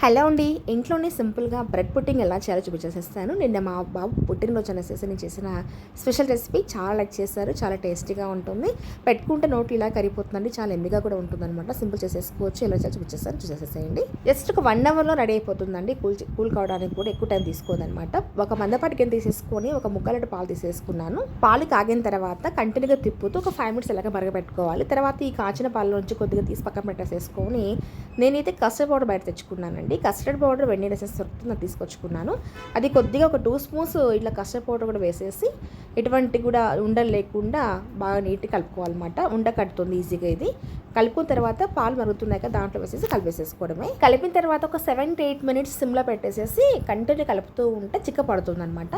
Hello అండి. ఇంట్లోనే సింపుల్గా బ్రెడ్ పుడ్డింగ్ ఎలా చేయాలో చూపించేసేస్తాను. నిన్న మా బాబు పుట్టినరోజు అనేసి నేను చేసిన స్పెషల్ రెసిపీ చాలా లైక్ చేశారు. చాలా టేస్టీగా ఉంటుంది. పెట్టుకుంటే నోట్ ఇలా కరిగిపోతుందండి. చాలా ఎమ్మిగా కూడా ఉంటుందన్నమాట. సింపుల్ చేసేసుకోవచ్చు. ఎలా చేయాలో చూపించేస్తాను, చూసేసేయండి. జస్ట్ ఒక 1 అవర్లో రెడీ అయిపోతుందండి. కూల్ కావడానికి కూడా ఎక్కువ టైం తీసుకోదన్నమాట. ఒక మందపాటి గిన్నె తీసేసుకొని ఒక ముక్కలటి పాలు తీసేసుకున్నాను. పాలు కాగిన తర్వాత కంటిన్యూగా తిప్పుతూ ఒక 5 మినిట్స్ ఎలాగ మరగపెట్టుకోవాలి. తర్వాత ఈ కాచిన పాలలోంచి కొద్దిగా తీసి పక్కన పెట్టేసేసుకొని నేనైతే కస్టర్డ్ పౌడర్ బయట తెచ్చుకున్నానండి. కస్టర్డ్ పౌడర్ వెన్నీల ఎసెన్స్ దొరుకుతుంది, తీసుకొచ్చుకున్నాను. అది కొద్దిగా ఒక 2 స్పూన్స్ ఇట్లా కస్టర్డ్ పౌడర్ కూడా వేసేసి ఎటువంటి కూడా ఉండలు లేకుండా బాగా నీట్గా కలుపుకోవాలన్నమాట. ఉండ కట్టుతుంది ఈజీగా. ఇది కలుపుకున్న తర్వాత పాలు మరుగుతున్నాయి కదా, దాంట్లో వేసేసి కలిపేసేసుకోవడమే. కలిపిన తర్వాత ఒక 7 to 8 మినిట్స్ సిమ్లో పెట్టేసేసి కంటిన్యూ కలుపుతూ ఉంటే చిక్క పడుతుంది అనమాట.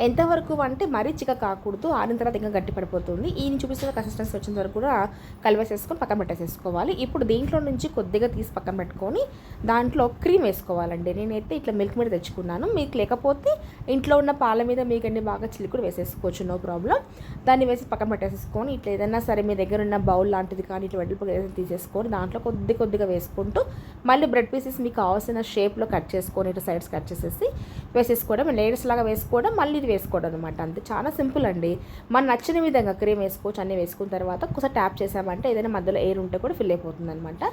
ఎంతవరకు అంటే మరీ చిక్క కాకూడదు. ఆరిన తర్వాత ఇంకా గట్టి పడిపోతుంది. ఈ చూపిస్తున్న కన్సిస్టెన్సీ వచ్చిన వరకు కూడా కలిపేసేసుకొని పక్కన పెట్టేసేసుకోవాలి. ఇప్పుడు దీంట్లో నుంచి కొద్దిగా తీసి పక్కన పెట్టుకొని దాంట్లో క్రీమ్ వేసుకోవాలండి. నేనైతే ఇట్లా మిల్క్ మీద తెచ్చుకున్నాను. మీకు లేకపోతే ఇంట్లో ఉన్న పాల మీద మీకండి బాగా చిలుకుడు వేసేసుకోవచ్చు, నో ప్రాబ్లం. దాన్ని వేసి పక్కన పెట్టేసేసుకొని ఇట్లా ఏదైనా సరే మీ దగ్గర ఉన్న బౌల్ లాంటిది కానీ ఇట్లా వెడల్పుగా తీసేసుకొని దాంట్లో కొద్దిగా వేసుకుంటూ మళ్ళీ బ్రెడ్ పీసెస్ మీకు కావాల్సిన షేప్లో కట్ చేసుకొని ఇటు సైడ్స్ కట్ చేసేసి వేసేసుకోవడం, లేయర్స్ లాగా వేసుకోవడం, మళ్ళీ ఇది వేసుకోవడం అనమాట. అంతే, చాలా సింపుల్ అండి. మన నచ్చిన విధంగా క్రీమ్ వేసుకోవచ్చు. అన్నీ వేసుకున్న తర్వాత ఒకసారి ట్యాప్ చేసామంటే ఏదైనా మధ్యలో ఎయిర్ ఉంటే కూడా ఫిల్ అయిపోతుంది అనమాట.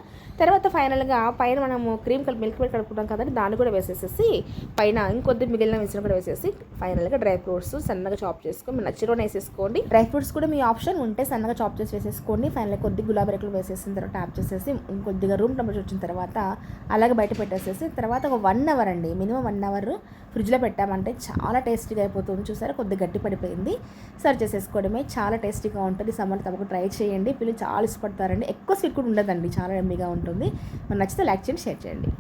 తర్వాత ఫైనల్గా పైన మనము క్రీమ్ మిల్క్ మీద కలుపుకుంటాం కదండి, దాన్ని కూడా వేసేసేసి పైన ఇంకొద్ది మిగిలిన మిశ్రమం కూడా వేసేసి ఫైనల్గా డ్రై ఫ్రూట్స్ సన్నగా చాప్ చేసుకొని మీరు నచ్చినవి వేసేసుకోండి. డ్రై ఫ్రూట్స్ కూడా మీ ఆప్షన్ ఉంటే సన్నగా చాప్ చేసి వేసేసుకోండి. ఫైనల్గా కొద్దిగా గులాబీ రేకులు వేసేసిన తర్వాత ట్యాప్ చేసేసి ఇంకొద్దిగా రూమ్ టెంపరేచర్ వచ్చిన తర్వాత అలాగే బయట పెట్టేసేసి తర్వాత ఒక 1 అవర్ అండి, మినిమం 1 అవర్ ఫ్రిడ్జ్లో పెట్టామంటే చాలా టేస్టీగా అయిపోతుంది. చూసారా, కొద్దిగా గట్టి పడిపోయింది. సర్వ్ చేసేసుకోవడమే. చాలా టేస్టీగా ఉంటుంది. సమ్మర్ తప్పకుండా ట్రై చేయండి. పిల్లలు చాలా ఇష్టపడతారండి. ఎక్కువ స్వీట్ కూడా ఉండదండి, చాలా ఎమ్మీగా ఉంటుంది. మరి నచ్చితే లైక్ చేయండి, షేర్ చేయండి.